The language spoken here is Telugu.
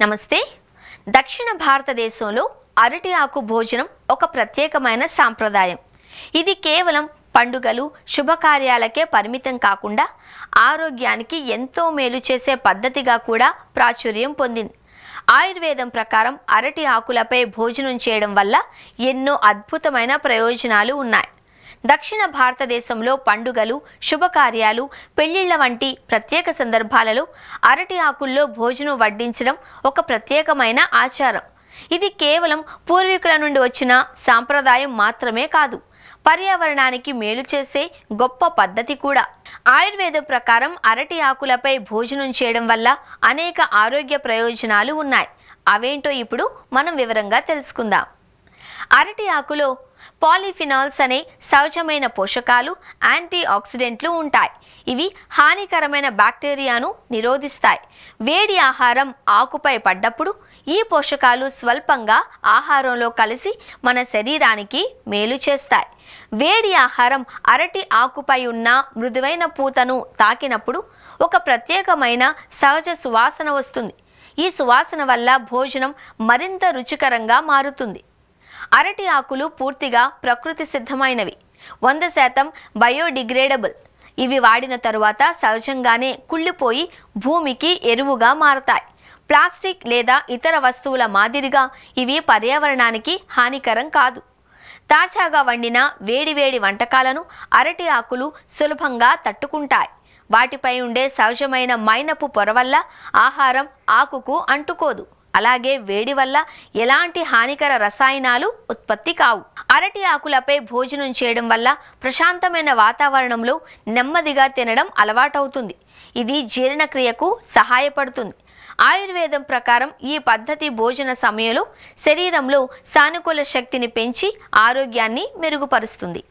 నమస్తే. దక్షిణ భారతదేశంలో అరటి ఆకు భోజనం ఒక ప్రత్యేకమైన సాంప్రదాయం. ఇది కేవలం పండుగలు, శుభకార్యాలకే పరిమితం కాకుండా ఆరోగ్యానికి ఎంతో మేలు చేసే పద్ధతిగా కూడా ప్రాచుర్యం పొందింది. ఆయుర్వేదం ప్రకారం అరటి ఆకులపై భోజనం చేయడం వల్ల ఎన్నో అద్భుతమైన ప్రయోజనాలు ఉన్నాయి. దక్షిణ భారతదేశంలో పండుగలు, శుభకార్యాలు, పెళ్లిళ్ల వంటి ప్రత్యేక సందర్భాలలో అరటి ఆకుల్లో భోజనం వడ్డించడం ఒక ప్రత్యేకమైన ఆచారం. ఇది కేవలం పూర్వీకుల నుండి వచ్చిన సాంప్రదాయం మాత్రమే కాదు, పర్యావరణానికి మేలు చేసే గొప్ప పద్ధతి కూడా. ఆయుర్వేదం ప్రకారం అరటి ఆకులపై భోజనం చేయడం వల్ల అనేక ఆరోగ్య ప్రయోజనాలు ఉన్నాయి. అవేంటో ఇప్పుడు మనం వివరంగా తెలుసుకుందాం. అరటి ఆకులో పాలిఫినాల్స్ అనే సహజమైన పోషకాలు, యాంటీ ఆక్సిడెంట్లు ఉంటాయి. ఇవి హానికరమైన బ్యాక్టీరియాను నిరోధిస్తాయి. వేడి ఆహారం ఆకుపై పడ్డప్పుడు ఈ పోషకాలు స్వల్పంగా ఆహారంలో కలిసి మన శరీరానికి మేలు చేస్తాయి. వేడి ఆహారం అరటి ఆకుపై ఉన్న మృదువైన పూతను తాకినప్పుడు ఒక ప్రత్యేకమైన సహజ సువాసన వస్తుంది. ఈ సువాసన వల్ల భోజనం మరింత రుచికరంగా మారుతుంది. అరటి ఆకులు పూర్తిగా ప్రకృతి సిద్ధమైనవి, 100% బయోడిగ్రేడబుల్. ఇవి వాడిన తరువాత సహజంగానే కుళ్ళిపోయి భూమికి ఎరువుగా మారతాయి. ప్లాస్టిక్ లేదా ఇతర వస్తువుల మాదిరిగా ఇవి పర్యావరణానికి హానికరం కాదు. తాజాగా వండిన వేడివేడి వంటకాలను అరటి ఆకులు సులభంగా తట్టుకుంటాయి. వాటిపై ఉండే సహజమైన మైనపు పొర వల్ల ఆహారం ఆకుకు అంటుకోదు. అలాగే వేడి వల్ల ఎలాంటి హానికర రసాయనాలు ఉత్పత్తి కావు. అరటి ఆకులపై భోజనం చేయడం వల్ల ప్రశాంతమైన వాతావరణంలో నెమ్మదిగా తినడం అలవాటవుతుంది. ఇది జీర్ణక్రియకు సహాయపడుతుంది. ఆయుర్వేదం ప్రకారం ఈ పద్ధతి భోజన సమయంలో శరీరంలో సానుకూల శక్తిని పెంచి ఆరోగ్యాన్ని మెరుగుపరుస్తుంది.